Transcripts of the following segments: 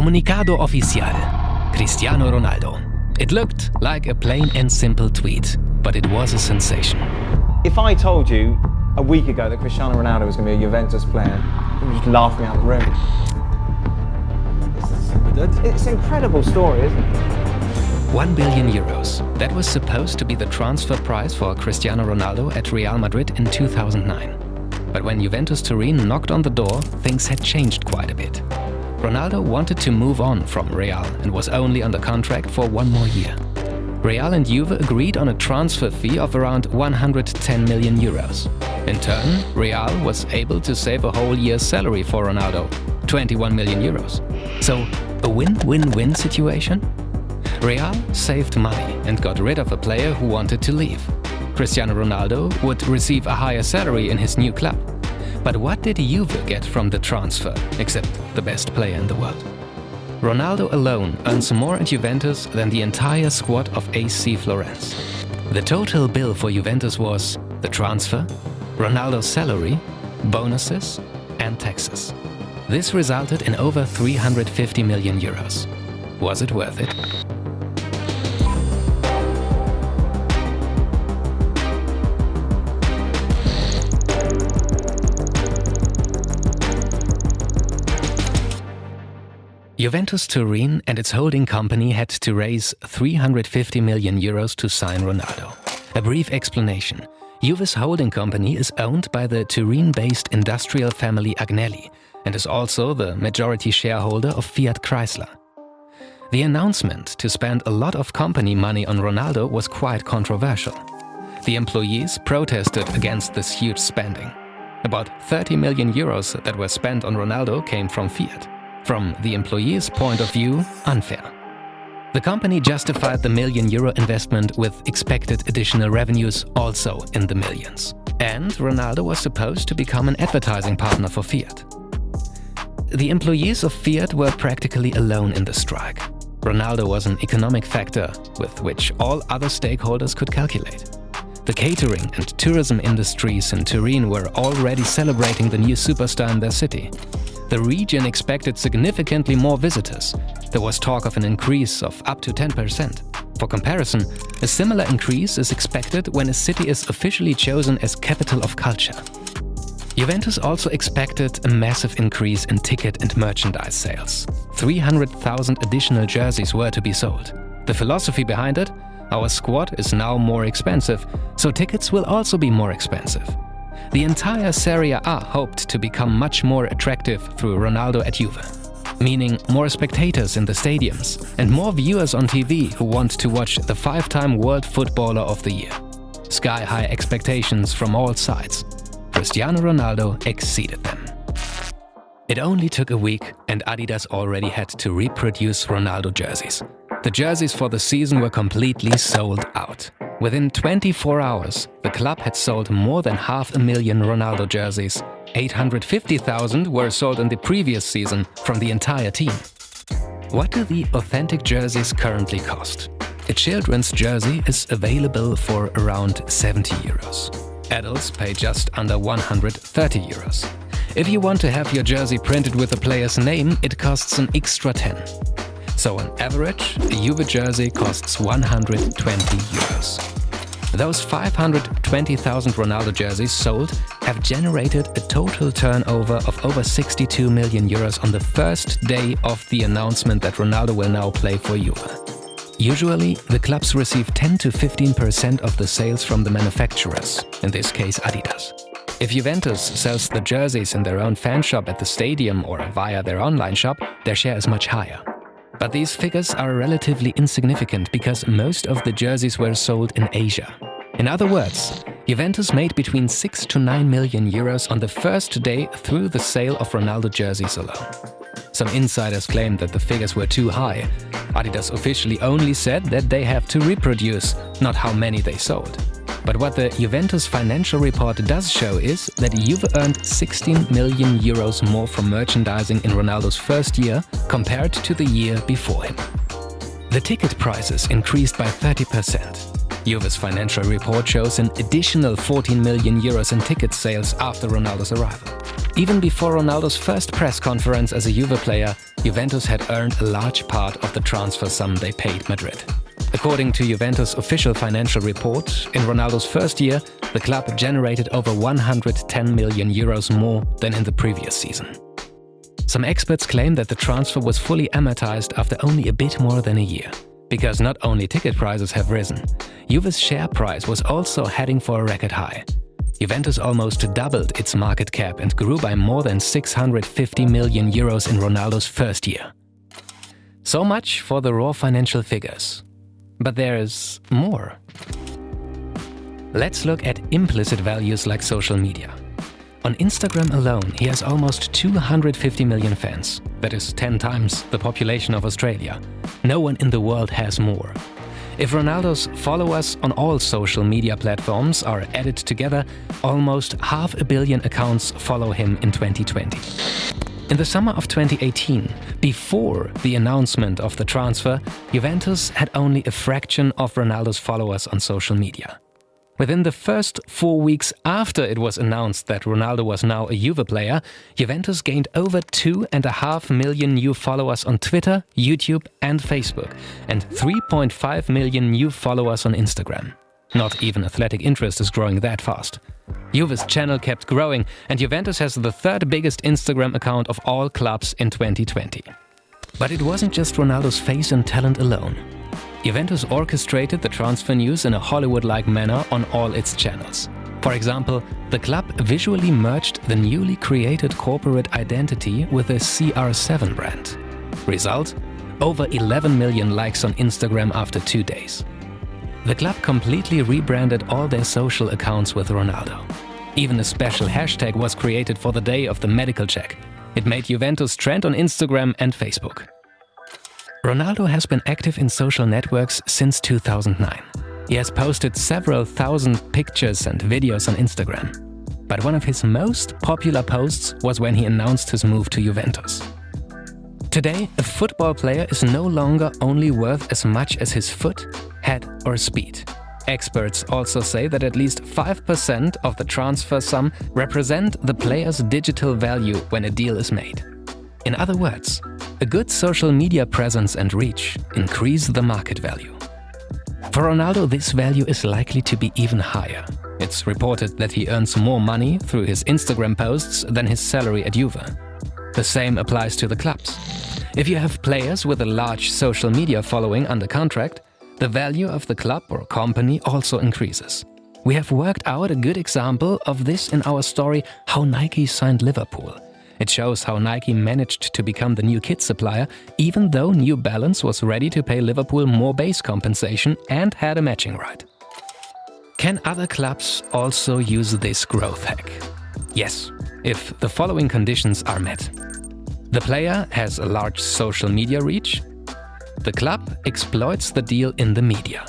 Comunicado Oficial. Cristiano Ronaldo. It looked like a plain and simple tweet, but it was a sensation. If I told you a week ago that Cristiano Ronaldo was going to be a Juventus player, you would just laugh me out of the room. It's an incredible story, isn't it? 1 billion euros. That was supposed to be the transfer price for Cristiano Ronaldo at Real Madrid in 2009. But when Juventus Turin knocked on the door, things had changed quite a bit. Ronaldo wanted to move on from Real and was only under contract for 1 more year. Real and Juve agreed on a transfer fee of around 110 million euros. In turn, Real was able to save a whole year's salary for Ronaldo, 21 million euros. So, a win-win-win situation? Real saved money and got rid of a player who wanted to leave. Cristiano Ronaldo would receive a higher salary in his new club. But what did Juve get from the transfer, except the best player in the world? Ronaldo alone earns more at Juventus than the entire squad of AC Florence. The total bill for Juventus was the transfer, Ronaldo's salary, bonuses and taxes. This resulted in over 350 million euros. Was it worth it? Juventus Turin and its holding company had to raise 350 million euros to sign Ronaldo. A brief explanation. Juve's holding company is owned by the Turin-based industrial family Agnelli and is also the majority shareholder of Fiat Chrysler. The announcement to spend a lot of company money on Ronaldo was quite controversial. The employees protested against this huge spending. About 30 million euros that were spent on Ronaldo came from Fiat. From the employees' point of view, unfair. The company justified the €1 million investment with expected additional revenues also in the millions. And Ronaldo was supposed to become an advertising partner for Fiat. The employees of Fiat were practically alone in the strike. Ronaldo was an economic factor with which all other stakeholders could calculate. The catering and tourism industries in Turin were already celebrating the new superstar in their city. The region expected significantly more visitors. There was talk of an increase of up to 10%. For comparison, a similar increase is expected when a city is officially chosen as capital of culture. Juventus also expected a massive increase in ticket and merchandise sales. 300,000 additional jerseys were to be sold. The philosophy behind it? Our squad is now more expensive, so tickets will also be more expensive. The entire Serie A hoped to become much more attractive through Ronaldo at Juve, meaning more spectators in the stadiums and more viewers on TV who want to watch the 5-time World Footballer of the Year. Sky-high expectations from all sides. Cristiano Ronaldo exceeded them. It only took a week and adidas already had to reproduce Ronaldo jerseys. The jerseys for the season were completely sold out. Within 24 hours, the club had sold more than 500,000 Ronaldo jerseys. 850,000 were sold in the previous season from the entire team. What do the authentic jerseys currently cost? A children's jersey is available for around 70 euros. Adults pay just under 130 euros. If you want to have your jersey printed with a player's name, it costs an extra 10. So on average, a Juve jersey costs 120 euros. Those 520,000 Ronaldo jerseys sold have generated a total turnover of over 62 million euros on the first day of the announcement that Ronaldo will now play for Juve. Usually, the clubs receive 10 to 15% of the sales from the manufacturers, in this case adidas. If Juventus sells the jerseys in their own fan shop at the stadium or via their online shop, their share is much higher. But these figures are relatively insignificant because most of the jerseys were sold in Asia. In other words, Juventus made between 6 to 9 million euros on the first day through the sale of Ronaldo jerseys alone. Some insiders claimed that the figures were too high. Adidas officially only said that they have to reproduce, not how many they sold. But what the Juventus financial report does show is that Juve earned 16 million euros more from merchandising in Ronaldo's first year compared to the year before him. The ticket prices increased by 30%. Juve's financial report shows an additional 14 million euros in ticket sales after Ronaldo's arrival. Even before Ronaldo's first press conference as a Juve player, Juventus had earned a large part of the transfer sum they paid Madrid. According to Juventus' official financial report, in Ronaldo's first year, the club generated over 110 million euros more than in the previous season. Some experts claim that the transfer was fully amortized after only a bit more than a year. Because not only ticket prices have risen, Juve's share price was also heading for a record high. Juventus almost doubled its market cap and grew by more than 650 million euros in Ronaldo's first year. So much for the raw financial figures. But there is more. Let's look at implicit values like social media. On Instagram alone, he has almost 250 million fans. That is 10 times the population of Australia. No one in the world has more. If Ronaldo's followers on all social media platforms are added together, almost 500 million accounts follow him in 2020. In the summer of 2018, before the announcement of the transfer, Juventus had only a fraction of Ronaldo's followers on social media. Within the first 4 weeks after it was announced that Ronaldo was now a Juve player, Juventus gained over 2.5 million new followers on Twitter, YouTube and Facebook, and 3.5 million new followers on Instagram. Not even athletic interest is growing that fast. Juve's channel kept growing, and Juventus has the third biggest Instagram account of all clubs in 2020. But it wasn't just Ronaldo's face and talent alone. Juventus orchestrated the transfer news in a Hollywood-like manner on all its channels. For example, the club visually merged the newly created corporate identity with the CR7 brand. Result? Over 11 million likes on Instagram after 2 days. The club completely rebranded all their social accounts with Ronaldo. Even a special hashtag was created for the day of the medical check. It made Juventus trend on Instagram and Facebook. Ronaldo has been active in social networks since 2009. He has posted several thousand pictures and videos on Instagram. But one of his most popular posts was when he announced his move to Juventus. Today, a football player is no longer only worth as much as his foot, head or speed. Experts also say that at least 5% of the transfer sum represent the player's digital value when a deal is made. In other words, a good social media presence and reach increase the market value. For Ronaldo, this value is likely to be even higher. It's reported that he earns more money through his Instagram posts than his salary at Juve. The same applies to the clubs. If you have players with a large social media following under contract, the value of the club or company also increases. We have worked out a good example of this in our story How Nike Signed Liverpool. It shows how Nike managed to become the new kit supplier, even though New Balance was ready to pay Liverpool more base compensation and had a matching right. Can other clubs also use this growth hack? Yes, if the following conditions are met. The player has a large social media reach. The club exploits the deal in the media.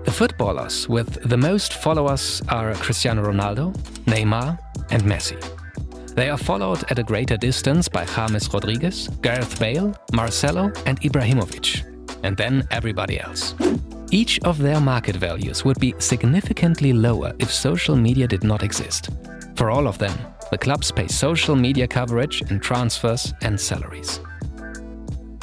The footballers with the most followers are Cristiano Ronaldo, Neymar and Messi. They are followed at a greater distance by James Rodriguez, Gareth Bale, Marcelo and Ibrahimovic. And then everybody else. Each of their market values would be significantly lower if social media did not exist. For all of them, the clubs pay social media coverage in transfers and salaries.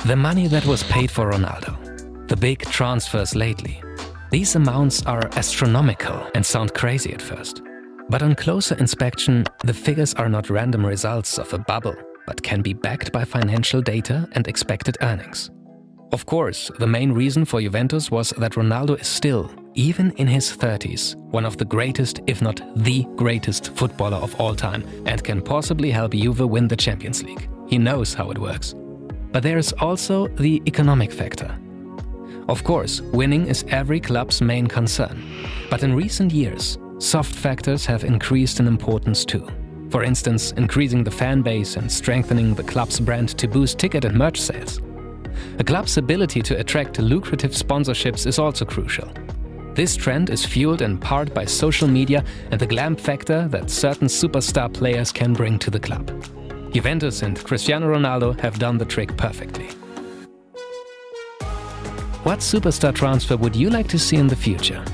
The money that was paid for Ronaldo, the big transfers lately, these amounts are astronomical and sound crazy at first. But on closer inspection, the figures are not random results of a bubble, but can be backed by financial data and expected earnings. Of course, the main reason for Juventus was that Ronaldo is still, even in his 30s, one of the greatest, if not the greatest footballer of all time and can possibly help Juve win the Champions League. He knows how it works. But there is also the economic factor. Of course, winning is every club's main concern. But in recent years, soft factors have increased in importance too. For instance, increasing the fan base and strengthening the club's brand to boost ticket and merch sales. A club's ability to attract lucrative sponsorships is also crucial. This trend is fueled in part by social media and the glam factor that certain superstar players can bring to the club. Juventus and Cristiano Ronaldo have done the trick perfectly. What superstar transfer would you like to see in the future?